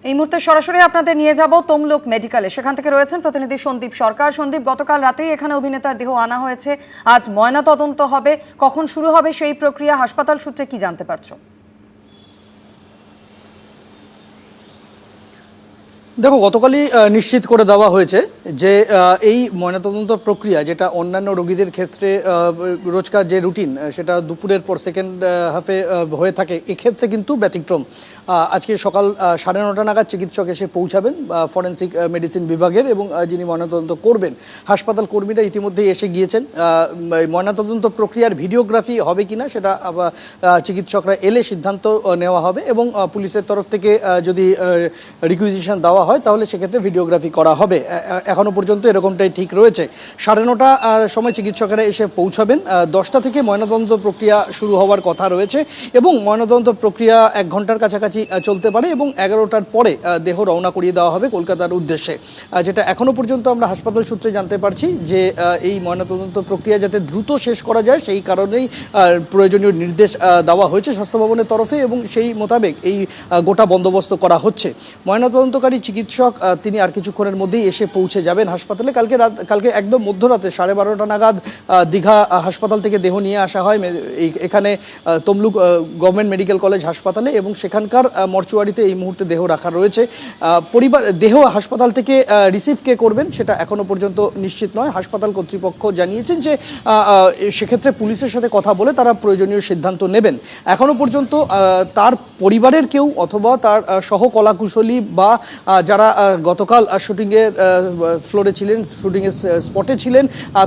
এই মুহূর্তে সরাসরি আপনাদের নিয়ে যাব তমলুক মেডিকেলে। সেখান থেকে রয়েছেন প্রতিনিধি সন্দীপ সরকার। সন্দীপ, গতকাল রাতেই এখানে অভিনেতার দেহ আনা হয়েছে, আজ ময়না তদন্ত হবে, কখন শুরু হবে সেই প্রক্রিয়া, হাসপাতাল সূত্রে কি জানতে পারছো? দেখো, গতকালই নিশ্চিত করে দেওয়া হয়েছে যে এই ময়নাতদন্ত প্রক্রিয়া, যেটা অন্যান্য রোগীদের ক্ষেত্রে রোজকার যে রুটিন সেটা দুপুরের পর সেকেন্ড হাফে হয়ে থাকে, এক্ষেত্রে কিন্তু ব্যতিক্রম। আজকে সকাল 9:30 নাগাদ চিকিৎসক এসে পৌঁছাবেন ফরেন্সিক মেডিসিন বিভাগের, এবং যিনি ময়নাতদন্ত করবেন হাসপাতাল কর্মীরা ইতিমধ্যেই এসে গিয়েছেন। ময়নাতদন্ত প্রক্রিয়ার ভিডিওগ্রাফি হবে কিনা সেটা চিকিৎসকরা এলে সিদ্ধান্ত নেওয়া হবে, এবং পুলিশের তরফ থেকে যদি রিকুইজিশন দেওয়া হয় তাহলে সেক্ষেত্রে ভিডিওগ্রাফি করা হবে। এখনো পর্যন্ত এরকমটাই ঠিক রয়েছে। 9:30 সময় চিকিৎসকেরা এসে পৌঁছাবেন। 10টা থেকে ময়নাতদন্ত প্রক্রিয়া শুরু হওয়ার কথা রয়েছে, এবং ময়নাতদন্ত প্রক্রিয়া 1 ঘন্টার কাছাকাছি চলতে পারে, এবং 11টার পরে দেহ রওনা করিয়ে দেওয়া হবে কলকাতার উদ্দেশ্যে। যেটা এখনো পর্যন্ত আমরা হাসপাতাল সূত্রে জানতে পারছি যে এই ময়নাতদন্ত প্রক্রিয়া যাতে দ্রুত শেষ করা যায় সেই কারণেই প্রয়োজনীয় নির্দেশ দেওয়া হয়েছে স্বাস্থ্য ভবনের তরফে, এবং সেই মোতাবেক এই গোটা বন্দোবস্ত করা হচ্ছে। ময়নাতদন্তকারী চিকিৎসক তিনি আর কিছুক্ষণের মধ্যেই এসে পৌঁছে যাবেন হাসপাতালে। কালকে একদম মধ্যরাতে 12:30 নাগাদ দীঘা হাসপাতাল থেকে দেহ নিয়ে আসা হয় এখানে তমলুক গভর্নমেন্ট মেডিকেল কলেজ হাসপাতালে, এবং সেখানকার মর্চুয়ারিতে এই মুহূর্তে দেহ রাখা রয়েছে। দেহ হাসপাতাল থেকে রিসিভ কে করবেন সেটা এখনো পর্যন্ত নিশ্চিত নয়। হাসপাতাল কর্তৃপক্ষ জানিয়েছেন যে সেক্ষেত্রে পুলিশের সাথে কথা বলে তারা প্রয়োজনীয় সিদ্ধান্ত নেবেন। এখনো পর্যন্ত তার পরিবারের কেউ অথবা তার সহকলাকুশলী বা যারা গতকাল শুটিংয়ের ফ্লোরে ছিলেন, শুটিংয়ের স্পটে ছিলেন,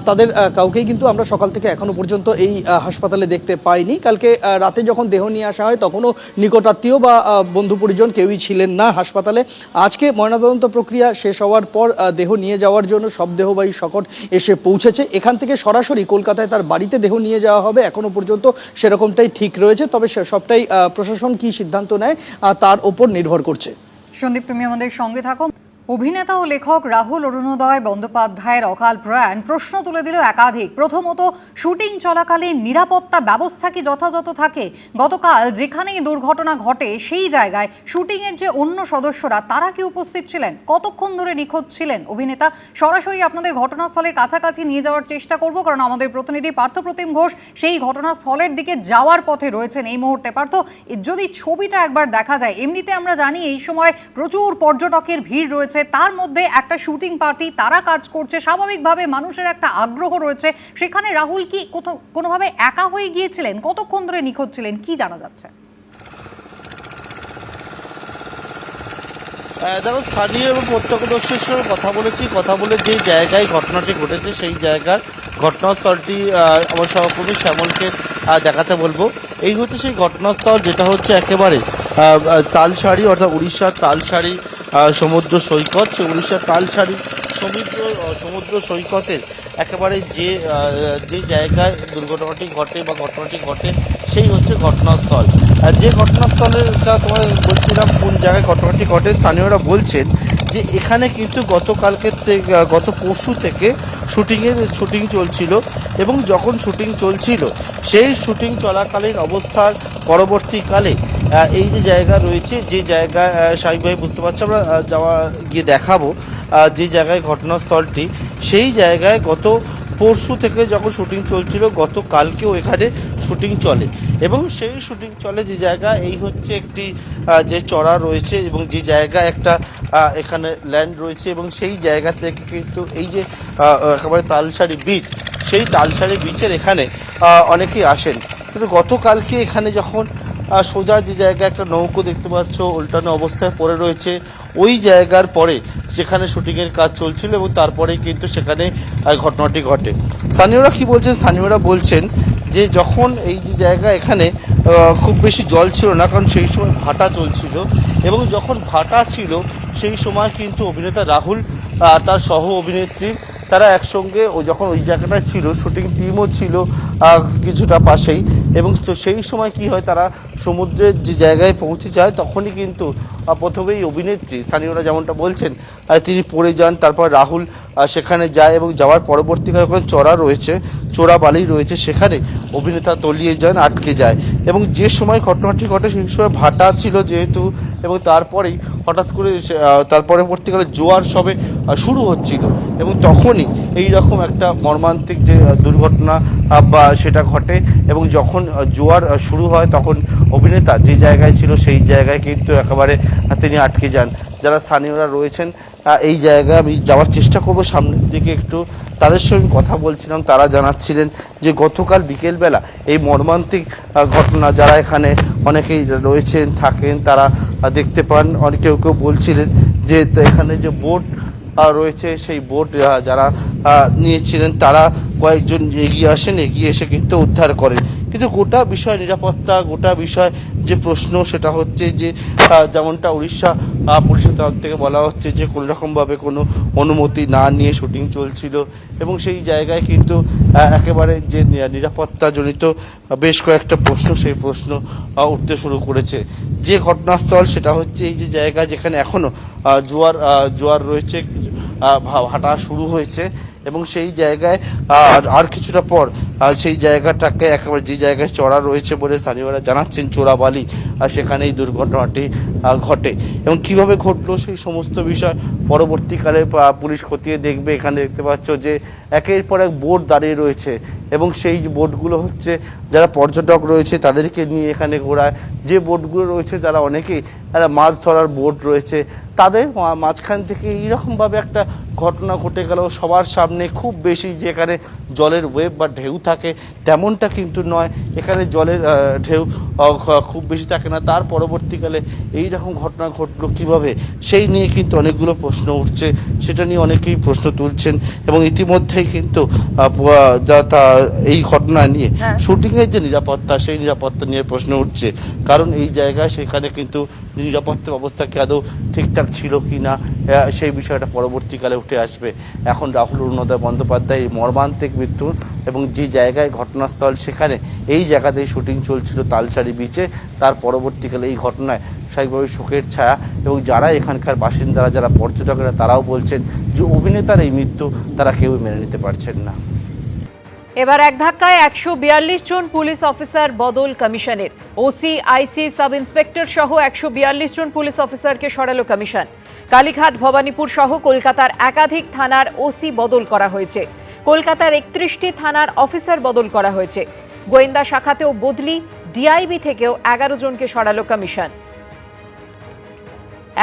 তাদের কাউকেই কিন্তু আমরা সকাল থেকে এখনো পর্যন্ত এই হাসপাতালে দেখতে পাইনি। কালকে রাতে যখন দেহ নিয়ে আসা হয় তখনও নিকটাত্মীয় বা বন্ধু পরিজন কেউই ছিলেন না হাসপাতালে। আজকে ময়নাতদন্ত প্রক্রিয়া শেষ হওয়ার পর দেহ নিয়ে যাওয়ার জন্য সব দেহবাহী শকট এসে পৌঁছেছে। এখান থেকে সরাসরি কলকাতায় তার বাড়িতে দেহ নিয়ে যাওয়া হবে, এখনো পর্যন্ত সেরকমটাই ঠিক রয়েছে। তবে সবটাই প্রশাসন কি সিদ্ধান্ত নেয় তার ওপর নির্ভর করছে। সন্দীপ, তুমি আমাদের সঙ্গে থাকো। অভিনেতা ও লেখক রাহুল অরুণোদয় বন্দ্যোপাধ্যায়ের অকাল প্রয়াণ প্রশ্ন তুলে দিল একাধিক। প্রথমত, শুটিং চলাকালীন নিরাপত্তা ব্যবস্থা কি যথাযথ থাকে? গতকাল যেখানেই দুর্ঘটনা ঘটে সেই জায়গায় শুটিংয়ের যে অন্য সদস্যরা তারা কি উপস্থিত ছিলেন? কতক্ষণ ধরে নিখোঁজ ছিলেন অভিনেতা? সরাসরি আপনাদের ঘটনাস্থলের কাছাকাছি নিয়ে যাওয়ার চেষ্টা করব, কারণ আমাদের প্রতিনিধি পার্থপ্রতিম ঘোষ সেই ঘটনাস্থলের দিকে যাওয়ার পথে রয়েছেন এই মুহূর্তে। পার্থ, যদি ছবিটা একবার দেখা যায়, এমনিতে আমরা জানি এই সময় প্রচুর পর্যটকের ভিড় রয়েছে, তার মধ্যে একটা শুটিং পার্টি তারা কাজ করছে, স্বাভাবিকভাবে মানুষের একটা আগ্রহ রয়েছে। সেখানে রাহুল কি কোনোভাবে একা হয়ে গিয়েছিলেন? কতক্ষণ ধরে নিখোঁজ ছিলেন, কি জানা যাচ্ছে? দেখো, স্থানীয় এবং প্রত্যক্ষদর্শীর সঙ্গে কথা বলে যে জায়গায় ঘটনাটি ঘটেছে সেই জায়গার ঘটনাস্থলটি আমার সহকর্মী শ্যামলকে দেখাতে বলবো। এই হচ্ছে সেই ঘটনাস্থল, যেটা হচ্ছে একেবারে তালসারি, অর্থাৎ উড়িষ্যার তালসারি সমুদ্র সৈকত। সে উড়িষ্যার তালসারি সমুদ্র সৈকতের একেবারে যে জায়গায় দুর্ঘটনাটি ঘটে বা ঘটনাটি ঘটে সেই হচ্ছে ঘটনাস্থল। যে ঘটনাস্থলেরটা তোমার বলছিলাম কোন জায়গায় ঘটনাটি ঘটে, স্থানীয়রা বলছেন যে এখানে কিন্তু গত পরশু থেকে শুটিং চলছিল, এবং যখন শুটিং চলছিল সেই শুটিং চলাকালীন অবস্থার পরবর্তীকালে এই যে জায়গা রয়েছে, যে জায়গায় স্বাভাবিকভাবে বুঝতে পারছি আমরা গিয়ে দেখাবো যে জায়গায় ঘটনাস্থলটি, সেই জায়গায় গত পরশু থেকে যখন শুটিং চলছিল গতকালকেও এখানে শুটিং চলে, এবং সেই শুটিং চলে যে জায়গা, এই হচ্ছে একটি যে চড়া রয়েছে এবং যে জায়গায় একটা এখানে ল্যান্ড রয়েছে, এবং সেই জায়গা থেকে কিন্তু এই যে একেবারে তালসারি বিচ, সেই তালসারি বিচের এখানে অনেকেই আসেন। কিন্তু গতকালকে এখানে যখন সোজা যে জায়গায় একটা নৌকো দেখতে পাচ্ছ উল্টানো অবস্থায় পড়ে রয়েছে, ওই জায়গার পরে যেখানে শুটিংয়ের কাজ চলছিল, এবং তারপরেই কিন্তু সেখানে ঘটনাটি ঘটে। স্থানীয়রা কি বলছেন? স্থানীয়রা বলছেন যে যখন এই যে জায়গা, এখানে খুব বেশি জল ছিল না, কারণ সেই সময় ভাটা চলছিল, এবং যখন ভাটা ছিল সেই সময় কিন্তু অভিনেতা রাহুল আর তার সহ অভিনেত্রী তারা একসঙ্গে যখন ওই জায়গাটায় ছিল, শুটিং টিমও ছিল কিছুটা পাশেই, এবং তো সেই সময় কি হয়, তারা সমুদ্রের যে জায়গায় পৌঁছে যায় তখনই কিন্তু প্রথমেই অভিনেত্রী, স্থানীয়রা যেমনটা বলছেন, তিনি পড়ে যান। তারপর রাহুল সেখানে যায় এবং যাওয়ার পরবর্তীকালে ওখানে চোরা বালি রয়েছে, সেখানে অভিনেতা তলিয়ে যান, আটকে যায়। এবং যে সময় ঘটনাটি ঘটে সেই সময় ভাটা ছিল যেহেতু, এবং তারপরেই হঠাৎ করে তার পরবর্তীকালে জোয়ার সবে শুরু হচ্ছিল, এবং তখনই এই রকম একটা মর্মান্তিক যে দুর্ঘটনা বা সেটা ঘটে। এবং যখন জোয়ার শুরু হয় তখন অভিনেতা যে জায়গায় ছিল সেই জায়গায় কিন্তু একেবারে তিনি আটকে যান। যারা স্থানীয়রা রয়েছেন এই জায়গায় আমি যাওয়ার চেষ্টা করব সামনের দিকে একটু, তাদের সঙ্গে কথা বলছিলাম। তারা জানাচ্ছিলেন যে গতকাল বিকেলবেলা এই মর্মান্তিক ঘটনা, যারা এখানে অনেকেই রয়েছেন থাকেন তারা দেখতে পান। কেউ বলছিলেন যে এখানে যে বোট রয়েছে সেই বোট যারা নিয়েছিলেন তারা কয়েকজন এগিয়ে আসেন, এগিয়ে এসে কিন্তু উদ্ধার করেন। কিন্তু গোটা বিষয় নিরাপত্তা, গোটা বিষয় যে প্রশ্ন সেটা হচ্ছে যে যেমনটা উড়িষ্যা পুলিশের তরফ থেকে বলা হচ্ছে যে কোনো রকমভাবে কোনো অনুমতি না নিয়ে শুটিং চলছিল, এবং সেই জায়গায় কিন্তু একেবারে যে নিরাপত্তাজনিত বেশ কয়েকটা প্রশ্ন, সেই প্রশ্ন উঠতে শুরু করেছে। যে ঘটনাস্থল সেটা হচ্ছে এই যে জায়গা যেখানে এখনও জোয়ার রয়েছে, ভাটা শুরু হয়েছে, এবং সেই জায়গায় আর কিছুটা পর সেই জায়গাটাকে একেবারে যে জায়গায় চড়া রয়েছে বলে স্থানীয়রা জানাচ্ছেন, চোরাবালি, সেখানে এই দুর্ঘটনাটি ঘটে। এবং কিভাবে ঘটলো সেই সমস্ত বিষয় পরবর্তীকালে পুলিশ খতিয়ে দেখবে। এখানে দেখতে পাচ্ছ যে একের পর এক বোট দাঁড়িয়ে রয়েছে, এবং সেই বোটগুলো হচ্ছে যারা পর্যটক রয়েছে তাদেরকে নিয়ে এখানে ঘোরায়। যে বোটগুলো রয়েছে তারা অনেকেই মাছ ধরার বোট রয়েছে, তাদের মাঝখান থেকে এইরকমভাবে একটা ঘটনা ঘটে গেল সবার সামনে। খুব বেশি যে এখানে জলের ওয়েভ বা ঢেউ থাকে তেমনটা কিন্তু নয়, এখানে জলের ঢেউ খুব বেশি থাকে না। তার পরবর্তীকালে এই রকম ঘটনা ঘটলো কিভাবে, সেই নিয়ে কিন্তু অনেকগুলো প্রশ্ন উঠছে, সেটা নিয়ে অনেকেই প্রশ্ন তুলছেন। এবং ইতিমধ্যেই কিন্তু এই ঘটনা নিয়ে শুটিংয়ের যে নিরাপত্তা, সেই নিরাপত্তা নিয়ে প্রশ্ন উঠছে। কারণ এই জায়গায় সেখানে কিন্তু নিরাপত্তা ব্যবস্থা কি আদৌ ঠিকঠাক ছিল কি না, সেই বিষয়টা পরবর্তীকালে উঠে আসবে। এখন রাহুল অরুণোদয় বন্দ্যোপাধ্যায় এই মর্মান্তিক মৃত্যু, এবং যে জায়গায় ঘটনাস্থল সেখানে এই জায়গাতেই শুটিং চলছিল তালসারি বিচে, তার পরবর্তীকালে এই ঘটনায় স্বাভাবিকভাবে শোকের ছায়া। এবং যারা এখানকার বাসিন্দারা, যারা পর্যটকেরা, তারাও বলছেন যে অভিনেতার এই মৃত্যু তারা কেউ মেনে নিতে পারছেন না। এবার এক ধাক্কায় 142 জন পুলিশ অফিসার বদল কমিশনের। ওসি, আইসি, সাব ইন্সপেক্টর সহ 142 জন পুলিশ অফিসারকে সরালো কমিশন। কালীঘাট, ভবানীপুর সহ কলকাতার একাধিক থানার ওসি বদল করা হয়েছে। কলকাতার 31টি থানার অফিসার বদল করা হয়েছে। গোয়েন্দা শাখাতেও বদলি, ডিআইবি থেকেও 11 জনকে সরালো কমিশন।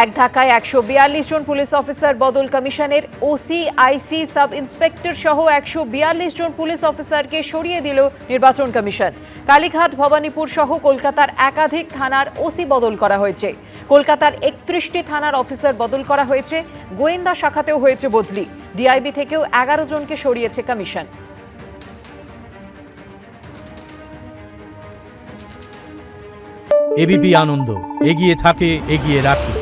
এক ধাক্কায় 142 জন পুলিশ অফিসার বদল কমিশনের। ওসি, আইসি, সাব ইন্সপেক্টর সহ 142 জন পুলিশ অফিসারকে সরিয়ে দিল নির্বাচন কমিশন। কালীঘাট, ভবানীপুর সহ কলকাতার একাধিক থানার ওসি বদল করা হয়েছে। কলকাতার 31টি থানার অফিসার বদল করা হয়েছে। গোয়েন্দা শাখাতেও হয়েছে বদলি, ডিআইবি থেকেও 11 জনকে সরিয়েছে কমিশন। এবিপি আনন্দ, এগিয়ে থাকে, এগিয়ে রাখে।